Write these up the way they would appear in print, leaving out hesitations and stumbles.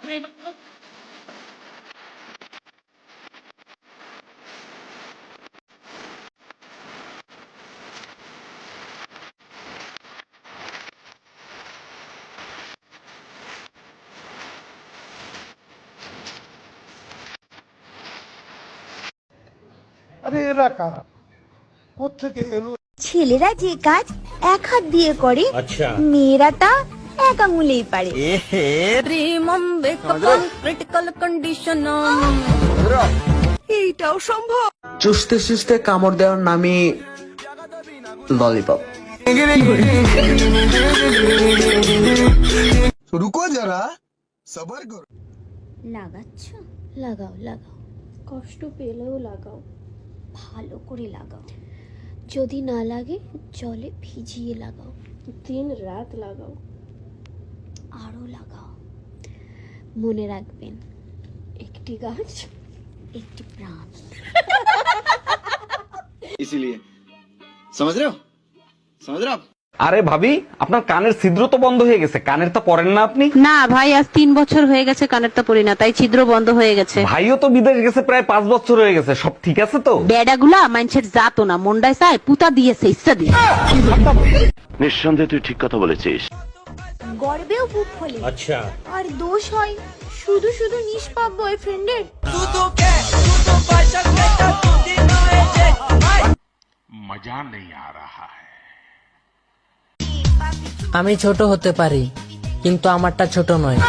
আরে এরা কারা, কোত্থেকে এলো? ছেলেরা যে কাজ এক হাত দিয়ে করে, আচ্ছা, মেয়েরা তা এক আঙুলেই পারে। এইটাও সম্ভব। চুষতে চুষতে কামড় দেওয়ার নামই ললিপপ। রুকো যারা, সবার করো। লাগাচ্ছ? লাগাও লাগাও, কষ্ট পেলেও লাগাও, ভালো করে লাগাও। যদি না লাগে জলে ভিজিয়ে লাগাও, দিন রাত লাগাও, আরো লাগাও। মনে রাখবেন, একটি গাছ একটি প্রাণ। इसीलिए समझ रहे हो, समझ रहे हो? আরে ভাবি, আপনার কানের ছিদ্র তো বন্ধ হয়ে গেছে, কানের তো পরেন না আপনি? না ভাই, আজ 3 বছর হয়ে গেছে কানেরটা পরি না, তাই ছিদ্র বন্ধ হয়ে গেছে। ভাইও তো বিদেশ গেছে প্রায় 5 বছর হয়ে গেছে, সব ঠিক আছে তো? বেডাগুলা মানুষের জাতো না, মন্ডায় চায় পুতা দিয়েছে ইচ্ছা দিয়ে। নিঃসন্দেহে তুই ঠিক কথা বলেছিস। গর্বেও বুক ফলে, আচ্ছা, আর দোষ হয় শুধু শুধু নিষ্পাপ বয়ফ্রেন্ডের। মজা নেই আ রাহা হ্যায়। আমি ছোট হতে পারি, কিন্তু আমারটা ছোট নয়,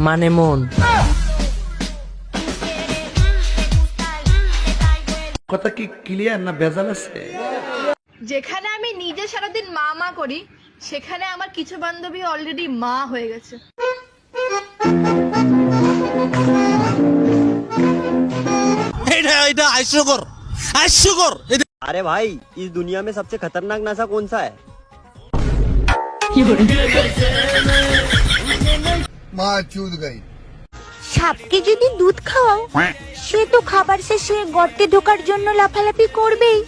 মানে মন। কথা কি ক্লিয়ার না ভেজাল আছে? যেখানে আমি নিজে সারাদিন মা মা করি, সেখানে আমার কিছু বান্ধবী অলরেডি মা হয়ে গেছে। अरे भाई, इस दुनिया में सबसे खतरनाक नशा कौन सा है? माँ चूत गई। সাপকে যদি দুধ খাওয়াও, সে তো খাবার শেষে গর্তে ঢোকার জন্য লাফালাফি করবেই।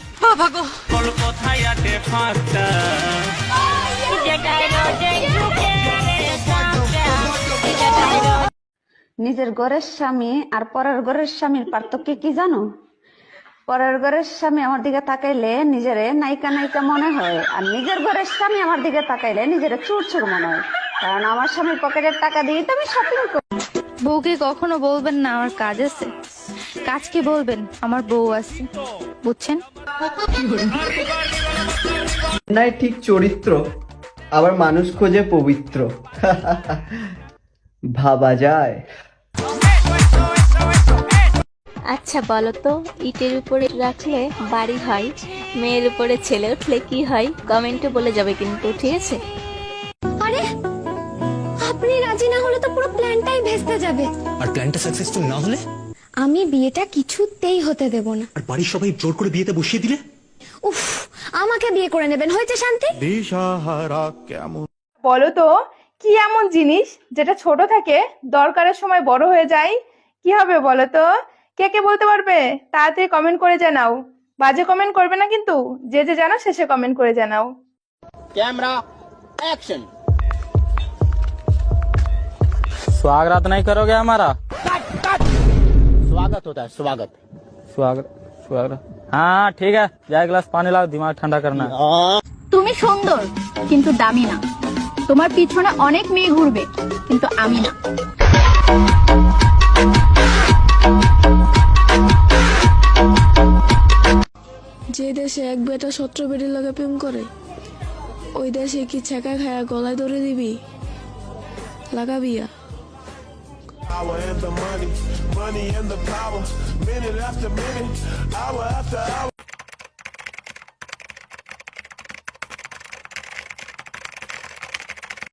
নিজের ঘরের স্বামী আর পরের ঘরের স্বামীর পার্থক্য কি জানো? পরের ঘরের স্বামী আমার দিকে তাকাইলে নিজেরে নায়িকা নায়িকা মনে হয়, আর নিজের ঘরের স্বামী আমার দিকে তাকাইলে নিজেরে চোর চোর মনে হয়। কারণ আমার স্বামীর পকেটের টাকা দিয়ে তো আমি শপিং করি। বউকে কখনো বলবেন না আমার কাজ আছে, কাজকে বলবেন আমার বউ আছে, বুঝছেন? নাই ঠিক চরিত্র, আবার মানুষ খোঁজে পবিত্র। ভাবা যায়। আচ্ছা বলো তো, ইটের উপরে রাখলে বাড়ি হয়, মেয়ের উপরে ছেলে উঠলে কি হয়? কমেন্টে বলে যাবে কিন্তু, ঠিক আছে? আরে আপনি রাজি না হলে তো পুরো প্ল্যানটাই ভেস্তে যাবে। আর প্ল্যানটা সাকসেসফুল না হলে? আমি বিয়েটা কিছুতেই হতে দেব না। আর বাড়ির সবাই জোর করে বিয়েতে বসিয়ে দিলে? উফ, আমাকে বিয়ে করে নেবেন, হয়েছে শান্তি। দিশাহারা কেমন? বলো তো, কি এমন জিনিস যেটা ছোট থাকে দরকারের সময় বড় হয়ে যায়? কি হবে বলো তো? কে কে বলতে পারবে? তাড়াতাড়ি কমেন্ট করে জানাও। বাজে কমেন্ট করবে না কিন্তু, যে যে জানো শেষে কমেন্ট করে জানাও। Camera action. स्वागत नहीं करोगे हमारा? स्वागत होता है, स्वागत। स्वागत स्वागत हाँ ठीक है, जा एक गिलास पानी लाओ, दिमाग ठंडा करना। তুমি সুন্দর কিন্তু দামি না, তোমার পিছনে অনেক মেয়ে ঘুরবে কিন্তু আমি না। যে দেশে এক বেটা 17 বেটির লগে প্রেম করে, ওই দেশে কি ছেঁকা খায়া গলায় ধরে দিবি? লাগাবিয়া? Power and the money, money and the power, minute after minute, hour after hour.